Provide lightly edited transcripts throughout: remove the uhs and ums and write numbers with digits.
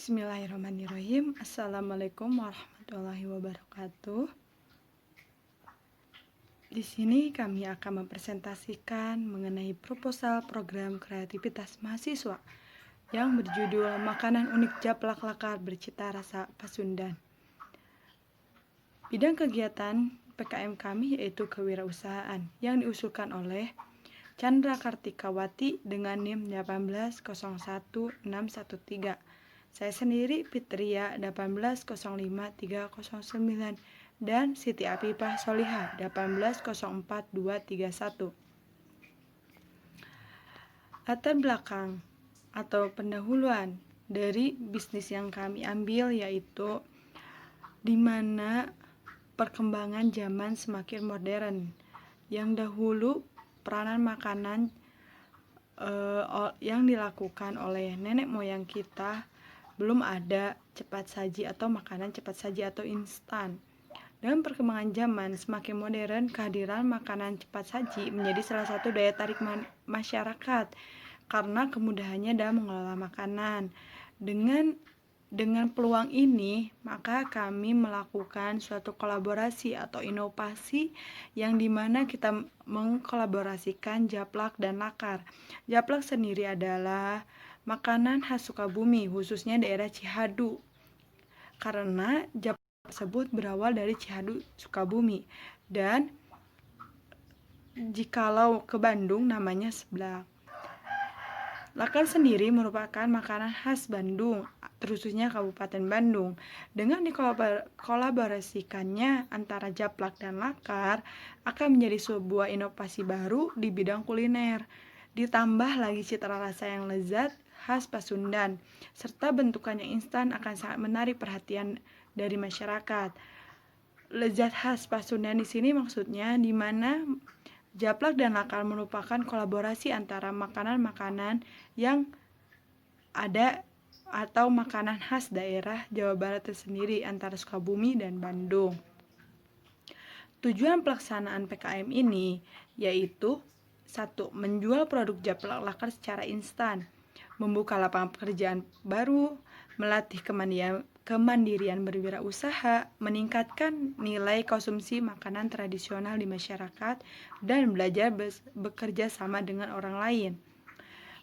Bismillahirrahmanirrahim. Assalamualaikum warahmatullahi wabarakatuh. Di sini kami akan mempresentasikan mengenai proposal program kreativitas mahasiswa yang berjudul Makanan Unik Japlak Lakar Bercita Rasa Pasundan. Bidang kegiatan PKM kami yaitu kewirausahaan yang diusulkan oleh Chandra Kartikawati dengan NIM 1801613. Saya sendiri Fitria 1805309 dan Siti Apipah Solihah 1804231. Latar belakang atau pendahuluan dari bisnis yang kami ambil yaitu di mana perkembangan zaman semakin modern. Yang dahulu peranan makanan yang dilakukan oleh nenek moyang kita belum ada cepat saji atau makanan cepat saji atau instan. Dengan perkembangan zaman semakin modern, kehadiran makanan cepat saji menjadi salah satu daya tarik masyarakat karena kemudahannya dalam mengelola makanan. Dengan peluang ini, maka kami melakukan suatu kolaborasi atau inovasi yang dimana kita mengkolaborasikan japlak dan lakar. Japlak sendiri adalah makanan khas Sukabumi, khususnya daerah Cihadu, karena japlak tersebut berawal dari Cihadu, Sukabumi, dan jikalau ke Bandung namanya seblak. Lakar sendiri merupakan makanan khas Bandung, khususnya Kabupaten Bandung. Dengan dikolaborasikannya antara japlak dan lakar akan menjadi sebuah inovasi baru di bidang kuliner. Ditambah lagi cita rasa yang lezat khas Pasundan, serta bentukannya instan akan sangat menarik perhatian dari masyarakat. Lezat khas Pasundan di sini maksudnya di mana japlak dan lakar merupakan kolaborasi antara makanan-makanan yang ada atau makanan khas daerah Jawa Barat tersendiri antara Sukabumi dan Bandung. Tujuan pelaksanaan PKM ini yaitu 1. Menjual produk japlak lakar secara instan, membuka lapangan pekerjaan baru, melatih kemandirian berwirausaha, meningkatkan nilai konsumsi makanan tradisional di masyarakat, dan belajar bekerja sama dengan orang lain.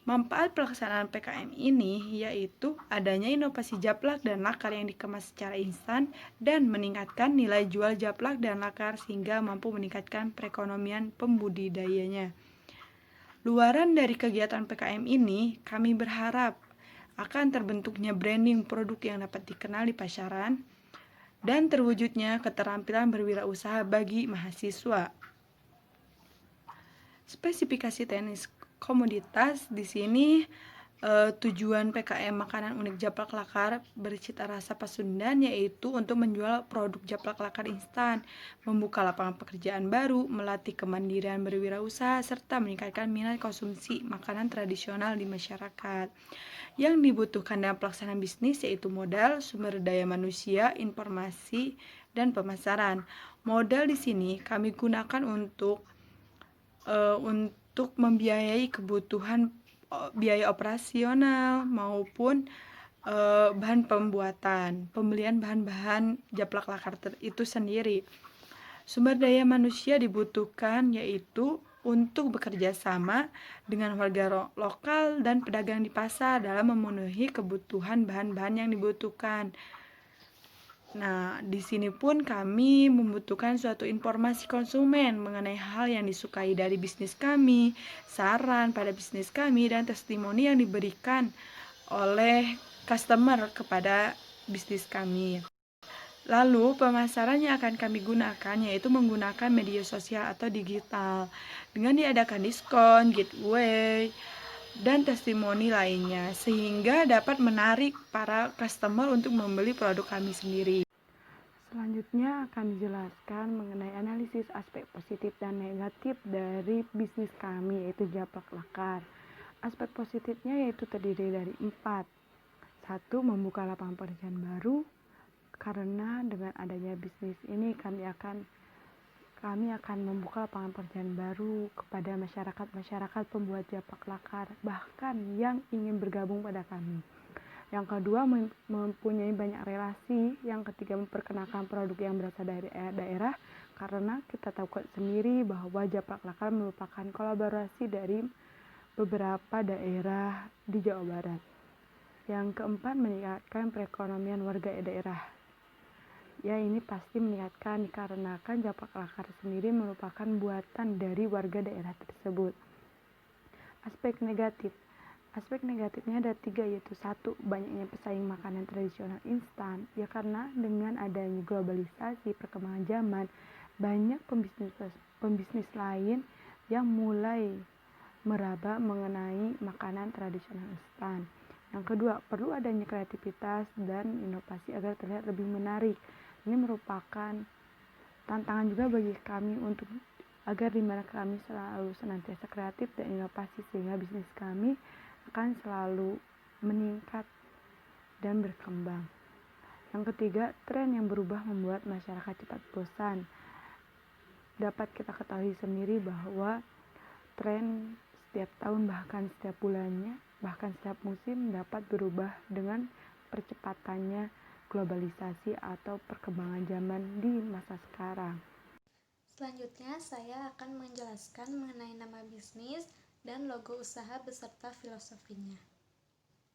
Manfaat pelaksanaan PKM ini yaitu adanya inovasi japlak dan lakar yang dikemas secara instan dan meningkatkan nilai jual japlak dan lakar sehingga mampu meningkatkan perekonomian pembudidayanya. Luaran dari kegiatan PKM ini, kami berharap akan terbentuknya branding produk yang dapat dikenal di pasaran dan terwujudnya keterampilan berwirausaha bagi mahasiswa. Spesifikasi teknis komoditas di sini tujuan PKM Makanan Unik Japlak Lakar Bercita Rasa Pasundan yaitu untuk menjual produk japlak lakar instan, membuka lapangan pekerjaan baru, melatih kemandirian berwirausaha, serta meningkatkan minat konsumsi makanan tradisional di masyarakat. Yang dibutuhkan dalam pelaksanaan bisnis yaitu modal, sumber daya manusia, informasi, dan pemasaran. Modal di sini kami gunakan untuk membiayai kebutuhan biaya operasional maupun bahan pembuatan, pembelian bahan-bahan japlak lakar itu sendiri. Sumber daya manusia dibutuhkan yaitu untuk bekerja sama dengan warga lokal dan pedagang di pasar dalam memenuhi kebutuhan bahan-bahan yang dibutuhkan. Nah, di sini pun kami membutuhkan suatu informasi konsumen mengenai hal yang disukai dari bisnis kami, saran pada bisnis kami, dan testimoni yang diberikan oleh customer kepada bisnis kami. Lalu, pemasaran yang akan kami gunakan yaitu menggunakan media sosial atau digital dengan diadakan diskon, giveaway, dan testimoni lainnya sehingga dapat menarik para customer untuk membeli produk kami sendiri. Selanjutnya akan dijelaskan mengenai analisis aspek positif dan negatif dari bisnis kami yaitu japlak lakar. Aspek positifnya yaitu terdiri dari 4. 1. Membuka lapangan pekerjaan baru, karena dengan adanya bisnis ini kami akan membuka lapangan pekerjaan baru kepada masyarakat pembuat japlak lakar bahkan yang ingin bergabung pada kami. Yang kedua, mempunyai banyak relasi. Yang ketiga, memperkenalkan produk yang berasal dari daerah, karena kita tahu sendiri bahwa Japlak Lakar merupakan kolaborasi dari beberapa daerah di Jawa Barat. Yang keempat, meningkatkan perekonomian warga daerah. Ya, ini pasti meningkatkan dikarenakan Japlak Lakar sendiri merupakan buatan dari warga daerah tersebut. Aspek negatifnya ada 3, yaitu 1, banyaknya pesaing makanan tradisional instan. Ya, karena dengan adanya globalisasi perkembangan zaman, banyak pembisnis lain yang mulai meraba mengenai makanan tradisional instan. Yang kedua, perlu adanya kreativitas dan inovasi agar terlihat lebih menarik. Ini merupakan tantangan juga bagi kami untuk agar dimana kami selalu senantiasa kreatif dan inovasi, sehingga bisnis kami akan selalu meningkat dan berkembang. Yang ketiga, tren yang berubah membuat masyarakat cepat bosan. Dapat kita ketahui sendiri bahwa tren setiap tahun, bahkan setiap bulannya, bahkan setiap musim dapat berubah dengan percepatannya globalisasi atau perkembangan zaman di masa sekarang. Selanjutnya, saya akan menjelaskan mengenai nama bisnis dan logo usaha beserta filosofinya.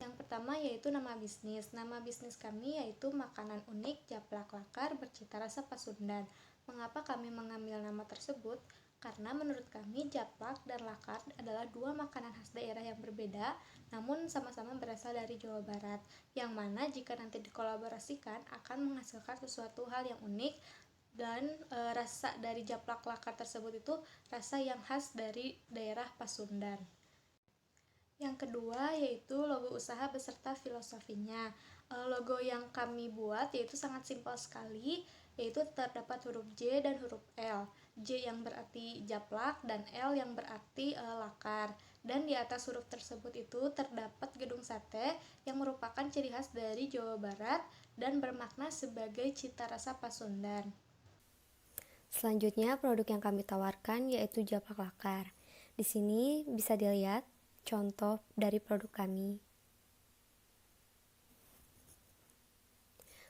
Yang pertama yaitu nama bisnis. Nama bisnis kami yaitu Makanan Unik Japlak Lakar Bercita Rasa Pasundan. Mengapa kami mengambil nama tersebut? Karena menurut kami Japlak dan Lakar adalah dua makanan khas daerah yang berbeda, namun sama-sama berasal dari Jawa Barat, yang mana jika nanti dikolaborasikan akan menghasilkan sesuatu hal yang unik. Dan rasa dari Japlak Lakar tersebut itu rasa yang khas dari daerah Pasundan. Yang kedua yaitu logo usaha beserta filosofinya. Logo yang kami buat yaitu sangat simpel sekali, yaitu terdapat huruf J dan huruf L. J yang berarti Japlak dan L yang berarti lakar. Dan di atas huruf tersebut itu terdapat gedung sate yang merupakan ciri khas dari Jawa Barat dan bermakna sebagai cita rasa Pasundan. Selanjutnya, produk yang kami tawarkan yaitu Japlak Lakar. Di sini bisa dilihat contoh dari produk kami.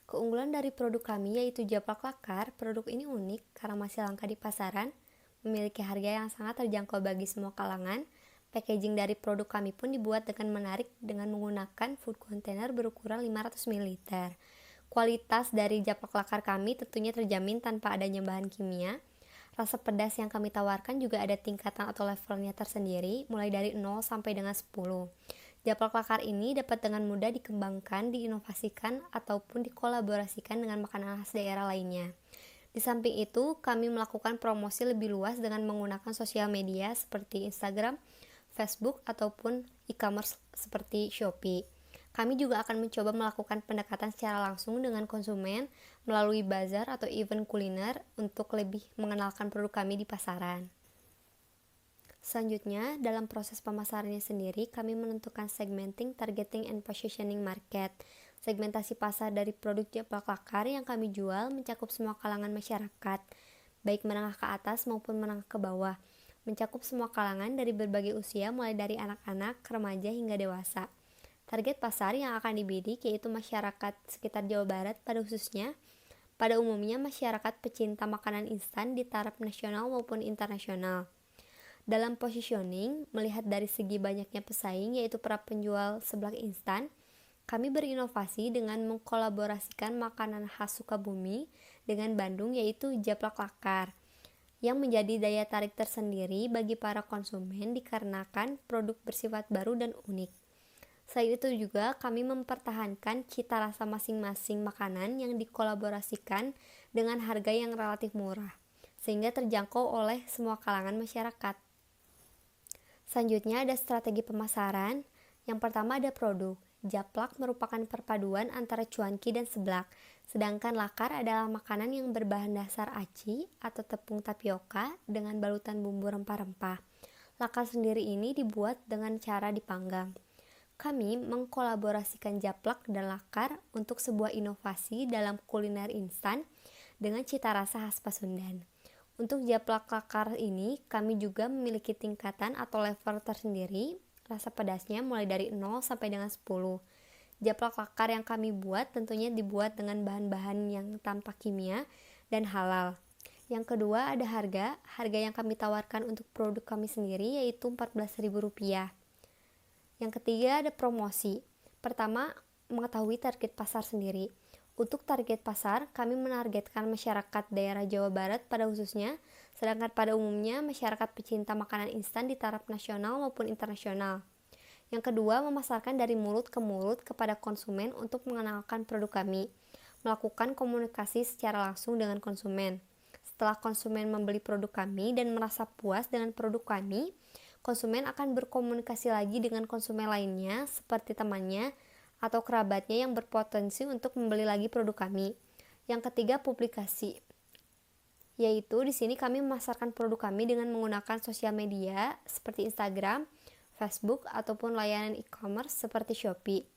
Keunggulan dari produk kami yaitu Japlak Lakar. Produk ini unik karena masih langka di pasaran, memiliki harga yang sangat terjangkau bagi semua kalangan. Packaging dari produk kami pun dibuat dengan menarik dengan menggunakan food container berukuran 500 ml. Kualitas dari Japlak Lakar kami tentunya terjamin tanpa adanya bahan kimia. Rasa pedas yang kami tawarkan juga ada tingkatan atau levelnya tersendiri, mulai dari 0 sampai dengan 10. Japlak Lakar ini dapat dengan mudah dikembangkan, diinovasikan, ataupun dikolaborasikan dengan makanan khas daerah lainnya. Di samping itu, kami melakukan promosi lebih luas dengan menggunakan sosial media seperti Instagram, Facebook, ataupun e-commerce seperti Shopee. Kami juga akan mencoba melakukan pendekatan secara langsung dengan konsumen melalui bazar atau event kuliner untuk lebih mengenalkan produk kami di pasaran. Selanjutnya, dalam proses pemasarannya sendiri, kami menentukan segmenting, targeting, and positioning market. Segmentasi pasar dari produk Japlak Lakar yang kami jual mencakup semua kalangan masyarakat, baik menengah ke atas maupun menengah ke bawah. Mencakup semua kalangan dari berbagai usia, mulai dari anak-anak, remaja, hingga dewasa. Target pasar yang akan dibidik yaitu masyarakat sekitar Jawa Barat pada umumnya masyarakat pecinta makanan instan di taraf nasional maupun internasional. Dalam positioning, melihat dari segi banyaknya pesaing yaitu para penjual seblak instan, kami berinovasi dengan mengkolaborasikan makanan khas Sukabumi dengan Bandung yaitu Japlak Lakar, yang menjadi daya tarik tersendiri bagi para konsumen dikarenakan produk bersifat baru dan unik. Selain itu juga kami mempertahankan cita rasa masing-masing makanan yang dikolaborasikan dengan harga yang relatif murah, sehingga terjangkau oleh semua kalangan masyarakat. Selanjutnya ada strategi pemasaran. Yang pertama ada produk. Japlak merupakan perpaduan antara cuanki dan seblak, sedangkan lakar adalah makanan yang berbahan dasar aci atau tepung tapioka dengan balutan bumbu rempah-rempah. Lakar sendiri ini dibuat dengan cara dipanggang. Kami mengkolaborasikan Japlak dan Lakar untuk sebuah inovasi dalam kuliner instan dengan cita rasa khas Pasundan. Untuk Japlak Lakar ini, kami juga memiliki tingkatan atau level tersendiri, rasa pedasnya mulai dari 0 sampai dengan 10. Japlak lakar yang kami buat tentunya dibuat dengan bahan-bahan yang tanpa kimia dan halal. Yang kedua ada harga yang kami tawarkan untuk produk kami sendiri yaitu Rp14.000. Yang ketiga ada promosi. Pertama, mengetahui target pasar sendiri. Untuk target pasar, kami menargetkan masyarakat daerah Jawa Barat pada khususnya, sedangkan pada umumnya masyarakat pecinta makanan instan di taraf nasional maupun internasional. Yang kedua, memasarkan dari mulut ke mulut kepada konsumen untuk mengenalkan produk kami, melakukan komunikasi secara langsung dengan konsumen. Setelah konsumen membeli produk kami dan merasa puas dengan produk kami, konsumen akan berkomunikasi lagi dengan konsumen lainnya seperti temannya atau kerabatnya yang berpotensi untuk membeli lagi produk kami. Yang ketiga, publikasi. Yaitu di sini kami memasarkan produk kami dengan menggunakan sosial media seperti Instagram, Facebook, ataupun layanan e-commerce seperti Shopee.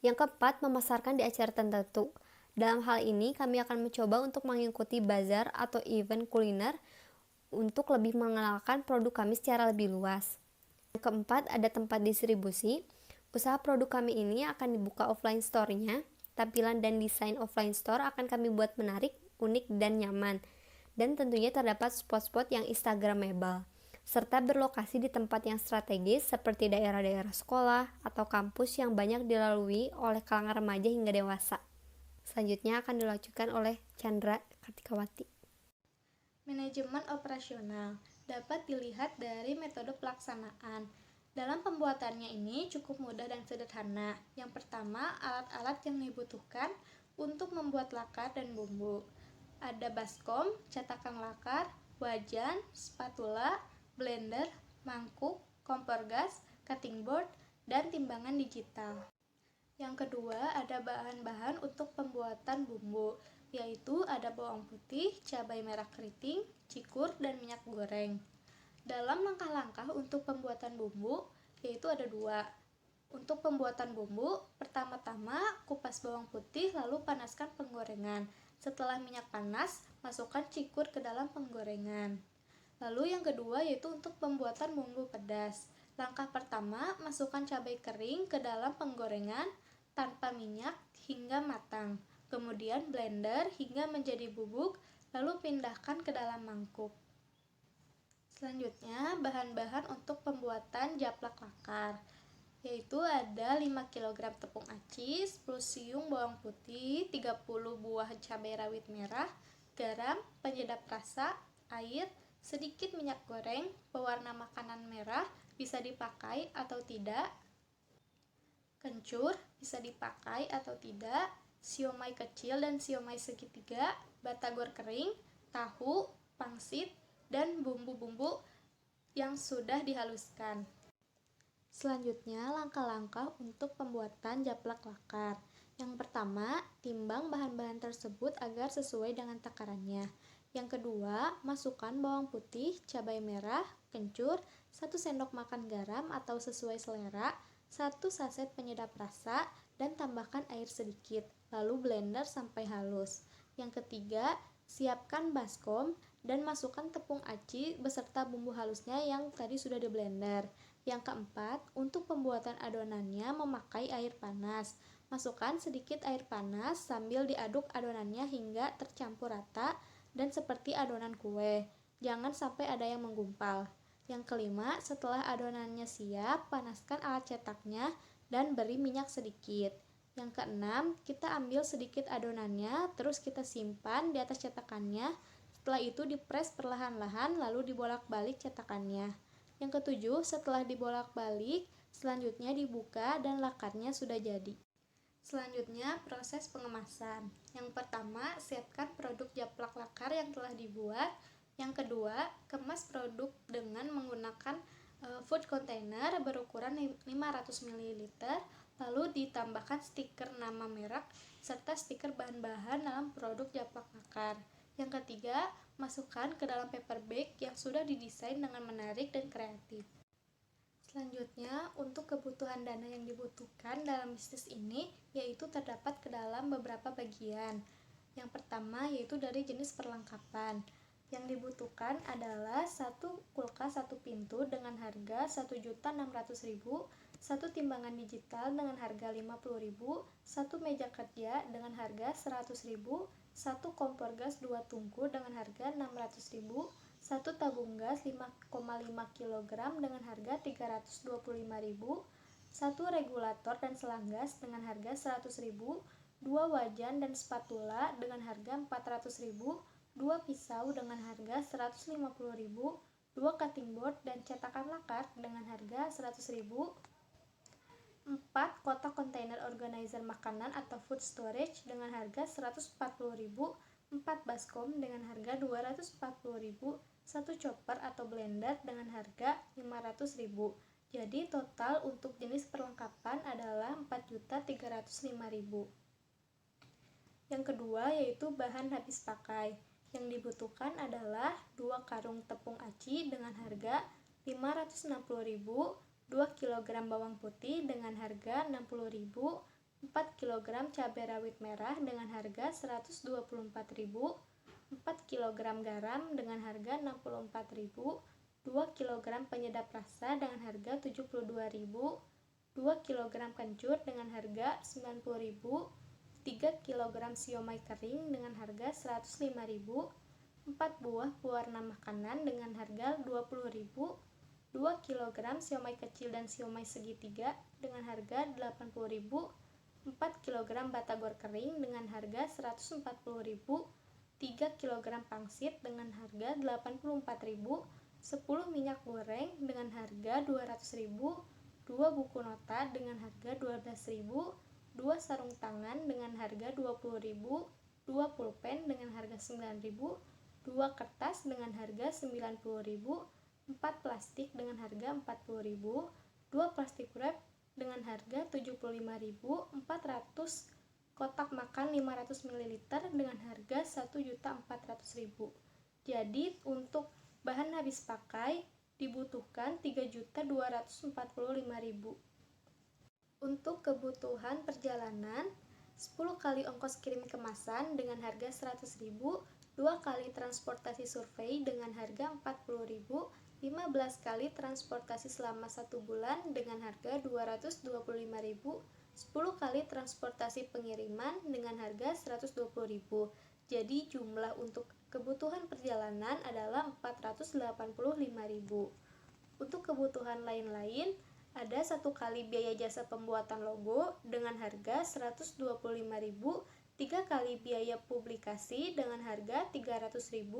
Yang keempat, memasarkan di acara tertentu. Dalam hal ini, kami akan mencoba untuk mengikuti bazar atau event kuliner untuk lebih mengenalkan produk kami secara lebih luas. Yang keempat, ada tempat distribusi. Usaha produk kami ini akan dibuka offline store-nya. Tampilan dan desain offline store akan kami buat menarik, unik, dan nyaman. Dan tentunya terdapat spot-spot yang instagramable, serta berlokasi di tempat yang strategis seperti daerah-daerah sekolah atau kampus yang banyak dilalui oleh kalangan remaja hingga dewasa. Selanjutnya akan dilanjutkan oleh Chandra Kartikawati. Manajemen operasional dapat dilihat dari metode pelaksanaan. Dalam pembuatannya ini cukup mudah dan sederhana. Yang pertama, alat-alat yang dibutuhkan untuk membuat lakar dan bumbu. Ada baskom, cetakan lakar, wajan, spatula, blender, mangkuk, kompor gas, cutting board, dan timbangan digital. Yang kedua, ada bahan-bahan untuk pembuatan bumbu, yaitu ada bawang putih, cabai merah keriting, cikur, dan minyak goreng. Dalam langkah-langkah untuk pembuatan bumbu, yaitu ada dua. Untuk pembuatan bumbu, pertama-tama kupas bawang putih lalu panaskan penggorengan. Setelah minyak panas, masukkan cikur ke dalam penggorengan. Lalu yang kedua yaitu untuk pembuatan bumbu pedas. Langkah pertama, masukkan cabai kering ke dalam penggorengan tanpa minyak hingga matang. Kemudian blender hingga menjadi bubuk, lalu pindahkan ke dalam mangkuk. Selanjutnya, bahan-bahan untuk pembuatan japlak lakar, yaitu ada 5 kg tepung acis, 10 siung bawang putih, 30 buah cabai rawit merah, garam, penyedap rasa, air, sedikit minyak goreng, pewarna makanan merah, bisa dipakai atau tidak, kencur, bisa dipakai atau tidak, siomay kecil dan siomay segitiga, batagor kering, tahu, pangsit, dan bumbu-bumbu yang sudah dihaluskan. Selanjutnya, langkah-langkah untuk pembuatan japlak lakar. Yang pertama, timbang bahan-bahan tersebut agar sesuai dengan takarannya. Yang kedua, masukkan bawang putih, cabai merah, kencur, 1 sendok makan garam atau sesuai selera, 1 saset penyedap rasa, dan tambahkan air sedikit, lalu blender sampai halus. Yang ketiga, siapkan baskom dan masukkan tepung aci beserta bumbu halusnya yang tadi sudah di blender. Yang keempat, untuk pembuatan adonannya memakai air panas. Masukkan sedikit air panas sambil diaduk adonannya hingga tercampur rata dan seperti adonan kue. Jangan sampai ada yang menggumpal. Yang kelima, setelah adonannya siap, panaskan alat cetaknya dan beri minyak sedikit. Yang keenam, kita ambil sedikit adonannya, terus kita simpan di atas cetakannya. Setelah itu dipres perlahan-lahan, lalu dibolak-balik cetakannya. Yang ketujuh, setelah dibolak-balik, selanjutnya dibuka dan lakarnya sudah jadi. Selanjutnya, proses pengemasan. Yang pertama, siapkan produk japlak lakar yang telah dibuat. Yang kedua, kemas produk dengan menggunakan food container berukuran 500 ml, lalu ditambahkan stiker nama merek serta stiker bahan-bahan dalam produk japlak lakar. Yang ketiga, masukkan ke dalam paper bag yang sudah didesain dengan menarik dan kreatif. Selanjutnya, untuk kebutuhan dana yang dibutuhkan dalam bisnis ini yaitu terdapat ke dalam beberapa bagian. Yang pertama yaitu dari jenis perlengkapan. Yang dibutuhkan adalah 1 kulkas 1 pintu dengan harga Rp1.600.000, 1 timbangan digital dengan harga 50.000, 1 meja kerja dengan harga 100.000, 1 kompor gas 2 tungku dengan harga 600.000, 1 tabung gas 5,5 kg dengan harga 325.000, 1 regulator dan selang gas dengan harga 100.000, 2 wajan dan spatula dengan harga 400.000, 2 pisau dengan harga 150.000, 2 cutting board dan cetakan lakar dengan harga 100.000, 4 kotak kontainer organizer makanan atau food storage dengan harga 140.000, 4 baskom dengan harga 240.000, 1 chopper atau blender dengan harga 500.000. Jadi total untuk jenis perlengkapan adalah 4.305.000. Yang kedua yaitu bahan habis pakai. Yang dibutuhkan adalah 2 karung tepung aci dengan harga 560.000, 2 kg bawang putih dengan harga 60.000, 4 kg cabai rawit merah dengan harga 124.000, 4 kg garam dengan harga 64.000, 2 kg penyedap rasa dengan harga 72.000, 2 kg kencur dengan harga 90.000, 3 kg siomay kering dengan harga 105.000, 4 buah pewarna makanan dengan harga 20.000, 2 kg siomay kecil dan siomay segitiga dengan harga 80.000, 4 kg batagor kering dengan harga 140.000, 3 kg pangsit dengan harga 84.000, 10 minyak goreng dengan harga 200.000, 2 buku nota dengan harga 12.000, 2 sarung tangan dengan harga 20.000, 2 pulpen dengan harga 9.000, 2 kertas dengan harga 90.000, 4 plastik dengan harga 40.000, 2 plastik wrap dengan harga 75.000, 400 kotak makan 500 ml dengan harga 1.400.000. Jadi untuk bahan habis pakai dibutuhkan 3.245.000. Untuk kebutuhan perjalanan 10 kali ongkos kirim kemasan dengan harga 100.000, 2 kali transportasi survei dengan harga 40.000, 15 kali transportasi selama 1 bulan dengan harga 225.000, 10 kali transportasi pengiriman dengan harga 120.000. Jadi jumlah untuk kebutuhan perjalanan adalah 485.000. Untuk kebutuhan lain-lain ada 1 kali biaya jasa pembuatan logo dengan harga 125.000, 3 kali biaya publikasi dengan harga 300.000,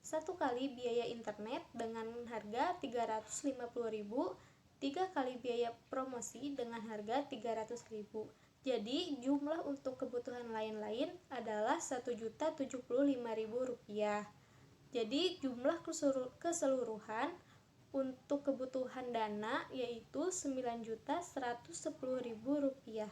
1 kali biaya internet dengan harga 350.000, 3 kali biaya promosi dengan harga 300.000. Jadi jumlah untuk kebutuhan lain-lain adalah 1.075.000 rupiah. Jadi jumlah keseluruhan untuk kebutuhan dana yaitu 9.110.000 rupiah.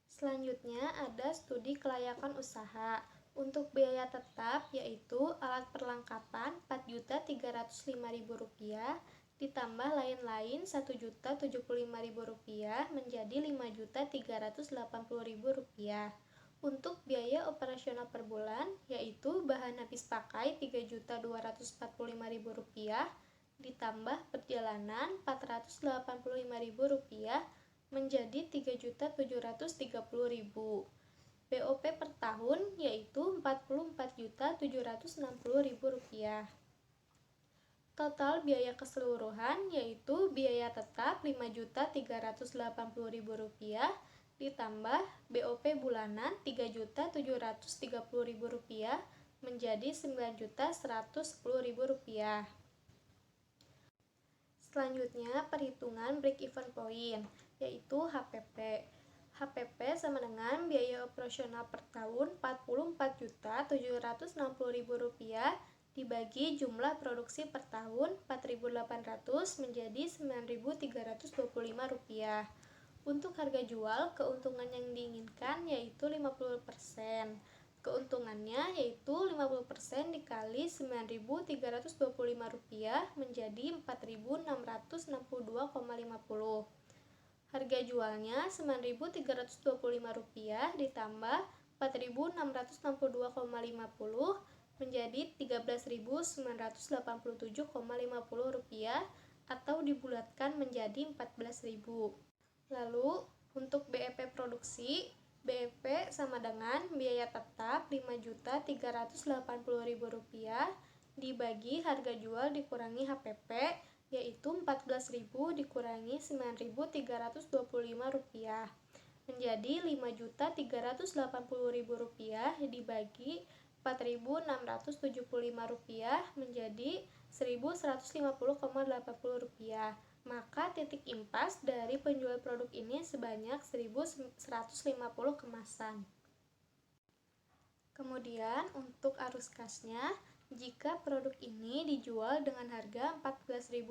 Selanjutnya ada studi kelayakan usaha. Untuk biaya tetap yaitu alat perlengkapan 4.305.000 rupiah ditambah lain-lain 1.075.000 rupiah menjadi 5.380.000 rupiah. Untuk biaya operasional per bulan yaitu bahan habis pakai 3.245.000 rupiah ditambah perjalanan 485.000 rupiah menjadi 3.730.000. BOP per tahun yaitu 44.760.000 rupiah. Total biaya keseluruhan yaitu biaya tetap 5.380.000 rupiah ditambah BOP bulanan 3.730.000 rupiah menjadi 9.110.000 rupiah. Selanjutnya perhitungan break even point yaitu HPP. HPP sama dengan biaya operasional per tahun 44.760.000 rupiah dibagi jumlah produksi per tahun 4.800 menjadi 9.325 rupiah. Untuk harga jual, keuntungan yang diinginkan yaitu 50%. Keuntungannya yaitu 50% dikali 9.325 rupiah menjadi 4.662,50. Harga jualnya 9.325 rupiah ditambah 4.662,50 menjadi 13.987,50 rupiah atau dibulatkan menjadi 14.000. Lalu untuk BEP produksi, BEP sama dengan biaya tetap Rp5.380.000 dibagi harga jual dikurangi HPP, yaitu 14.000 dikurangi Rp9.325 menjadi Rp5.380.000 dibagi Rp4.675 menjadi Rp1.150,80. Maka titik impas dari penjual produk ini sebanyak 1.150 kemasan. Kemudian untuk arus kasnya, jika produk ini dijual dengan harga Rp14.000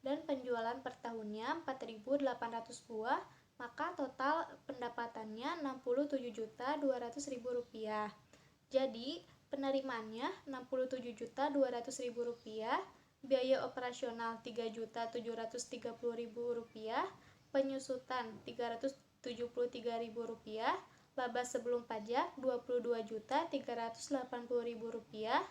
dan penjualan per tahunnya 4.800 buah, maka total pendapatannya Rp67.200.000. Jadi, penerimaannya Rp67.200.000, biaya operasional Rp3.730.000, penyusutan Rp373.000, laba sebelum pajak Rp22.380.000,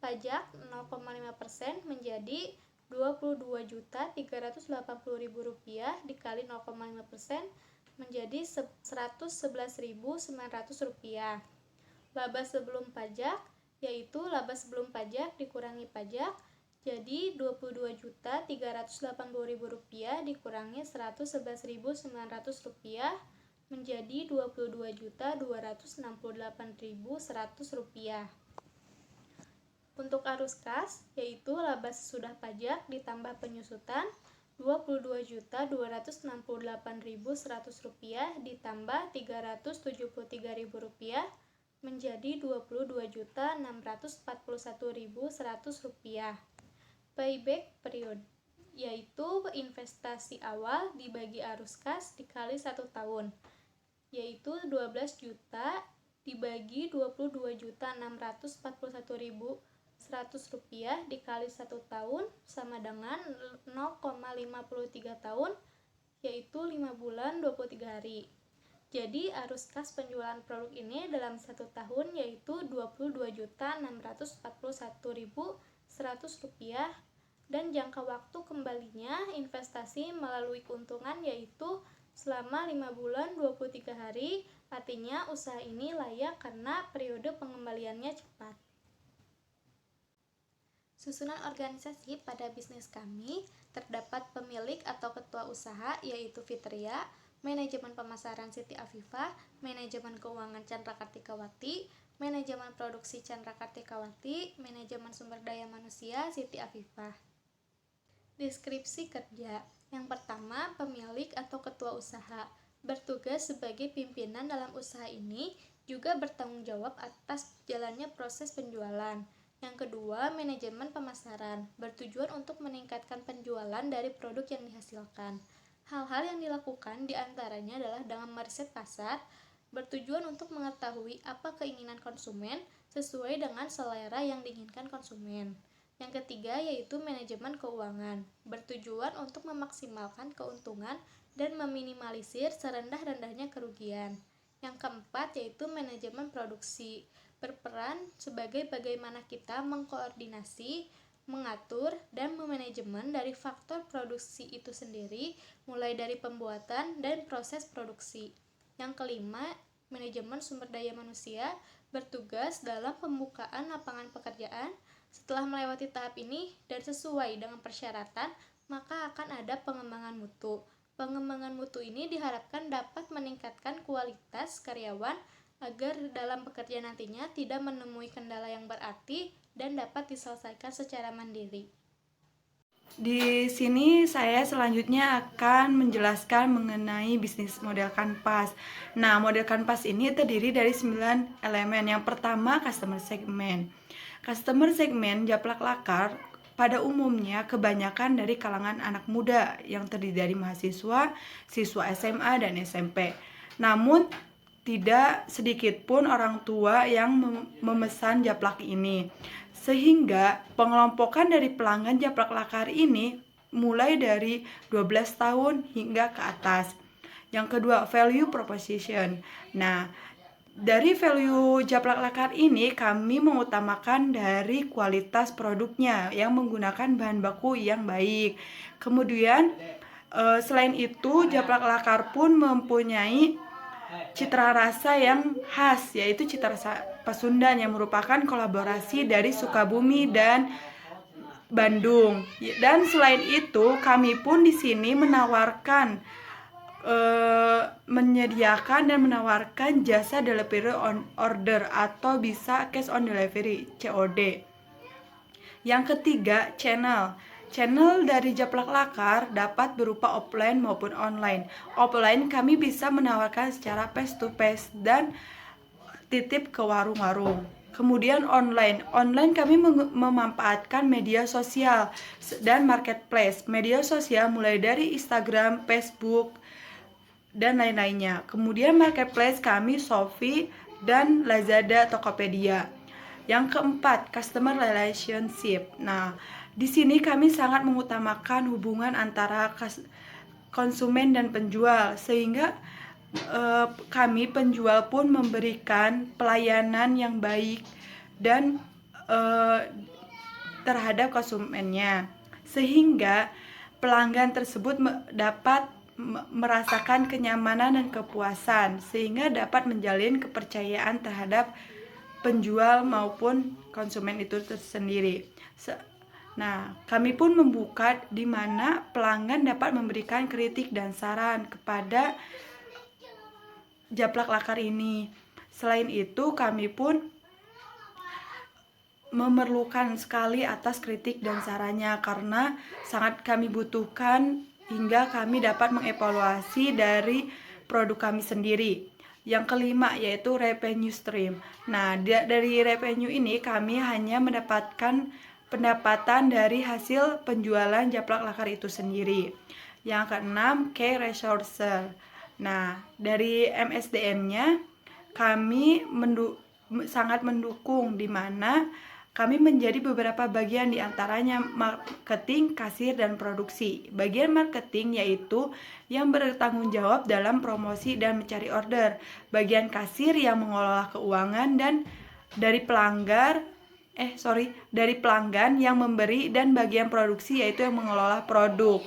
pajak 0,5% menjadi Rp22.380.000 dikali 0,5% menjadi Rp111.900. Laba sebelum pajak yaitu laba sebelum pajak dikurangi pajak, jadi Rp22.380.000 dikurangi Rp111.900 menjadi Rp22.268.100. Untuk arus kas, yaitu laba sesudah pajak ditambah penyusutan Rp22.268.100 ditambah Rp373.000 menjadi Rp22.641.100. Payback period, yaitu investasi awal dibagi arus kas dikali 1 tahun, yaitu 12 juta dibagi Rp22.641.100 dikali 1 tahun sama dengan 0,53 tahun, yaitu 5 bulan 23 hari. Jadi arus kas penjualan produk ini dalam 1 tahun yaitu Rp22.641.100 dan jangka waktu kembalinya investasi melalui keuntungan yaitu selama 5 bulan 23 hari, artinya usaha ini layak karena periode pengembaliannya cepat. Susunan organisasi pada bisnis kami terdapat pemilik atau ketua usaha yaitu Fitria, manajemen pemasaran Siti Afifah, manajemen keuangan Chandra Kartikawati, manajemen produksi Chandra Kartikawati, manajemen sumber daya manusia Siti Afifah. Deskripsi kerja. Yang pertama, pemilik atau ketua usaha bertugas sebagai pimpinan dalam usaha ini, juga bertanggung jawab atas jalannya proses penjualan. Yang kedua, manajemen pemasaran bertujuan untuk meningkatkan penjualan dari produk yang dihasilkan. Hal-hal yang dilakukan diantaranya adalah dengan meriset pasar, bertujuan untuk mengetahui apa keinginan konsumen sesuai dengan selera yang diinginkan konsumen. Yang ketiga yaitu manajemen keuangan, bertujuan untuk memaksimalkan keuntungan dan meminimalisir serendah-rendahnya kerugian. Yang keempat yaitu manajemen produksi, berperan sebagai bagaimana kita mengkoordinasi, mengatur, dan memanajemen dari faktor produksi itu sendiri, mulai dari pembuatan dan proses produksi. Yang kelima, manajemen sumber daya manusia, bertugas dalam pembukaan lapangan pekerjaan. Setelah melewati tahap ini dan sesuai dengan persyaratan, maka akan ada pengembangan mutu. Pengembangan mutu ini diharapkan dapat meningkatkan kualitas karyawan agar dalam bekerja nantinya tidak menemui kendala yang berarti dan dapat diselesaikan secara mandiri. Di sini saya selanjutnya akan menjelaskan mengenai bisnis model kanvas. Nah, model kanvas ini terdiri dari 9 elemen. Yang pertama, customer segment. Customer segment Japlak Lakar pada umumnya kebanyakan dari kalangan anak muda yang terdiri dari mahasiswa, siswa SMA dan SMP. Namun tidak sedikit pun orang tua yang memesan japlak ini, sehingga pengelompokan dari pelanggan Japlak Lakar ini mulai dari 12 tahun hingga ke atas. Yang kedua, value proposition. Nah, Dari value Japlak Lakar ini kami mengutamakan dari kualitas produknya yang menggunakan bahan baku yang baik. Kemudian selain itu Japlak Lakar pun mempunyai citra rasa yang khas, yaitu citra rasa Pasundan yang merupakan kolaborasi dari Sukabumi dan Bandung. Dan selain itu kami pun di sini menyediakan dan menawarkan jasa delivery on order atau bisa cash on delivery COD. Yang ketiga, channel. Channel dari Japlak Lakar dapat berupa offline maupun online. Offline kami bisa menawarkan secara face to face dan titip ke warung-warung. Kemudian online kami memanfaatkan media sosial dan marketplace. Media sosial mulai dari Instagram, Facebook, dan lain-lainnya. Kemudian marketplace kami Shopee dan Lazada, Tokopedia. Yang keempat, customer relationship. Nah, di sini kami sangat mengutamakan hubungan antara konsumen dan penjual, sehingga kami penjual pun memberikan pelayanan yang baik dan terhadap konsumennya, sehingga pelanggan tersebut dapat merasakan kenyamanan dan kepuasan, sehingga dapat menjalin kepercayaan terhadap penjual maupun konsumen itu sendiri. Nah, kami pun membuka di mana pelanggan dapat memberikan kritik dan saran kepada Japlak Lakar ini. Selain itu, kami pun memerlukan sekali atas kritik dan sarannya karena sangat kami butuhkan hingga kami dapat mengevaluasi dari produk kami sendiri. Yang kelima yaitu revenue stream. Nah, dari revenue ini kami hanya mendapatkan pendapatan dari hasil penjualan Japlak Lakar itu sendiri. Yang keenam, key resources. Nah, dari MSDM-nya kami sangat mendukung, di mana kami menjadi beberapa bagian, diantaranya marketing, kasir, dan produksi. Bagian marketing yaitu yang bertanggung jawab dalam promosi dan mencari order. Bagian kasir yang mengelola keuangan, dan dari pelanggan yang memberi, dan bagian produksi yaitu yang mengelola produk.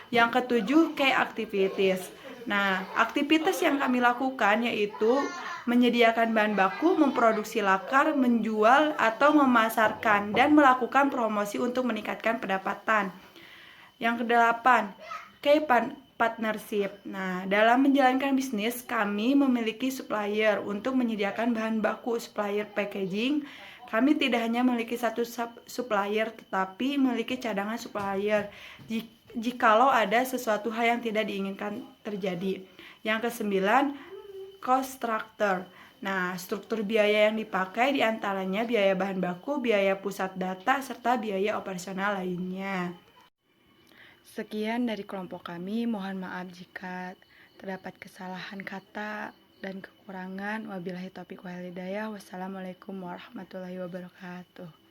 Yang ketujuh, key activities. Nah, aktivitas yang kami lakukan yaitu menyediakan bahan baku, memproduksi lakar, menjual atau memasarkan, dan melakukan promosi untuk meningkatkan pendapatan. Yang kedelapan, key partnership. Nah, dalam menjalankan bisnis, kami memiliki supplier untuk menyediakan bahan baku, supplier packaging. Kami tidak hanya memiliki satu supplier, tetapi memiliki cadangan supplier jikalau ada sesuatu hal yang tidak diinginkan terjadi. Yang kesembilan, cost structure. Nah, struktur biaya yang dipakai diantaranya biaya bahan baku, biaya pusat data, serta biaya operasional lainnya. Sekian dari kelompok kami, mohon maaf jika terdapat kesalahan kata dan kekurangan. Wabillahi taufiq wal hidayah. Wassalamualaikum warahmatullahi wabarakatuh.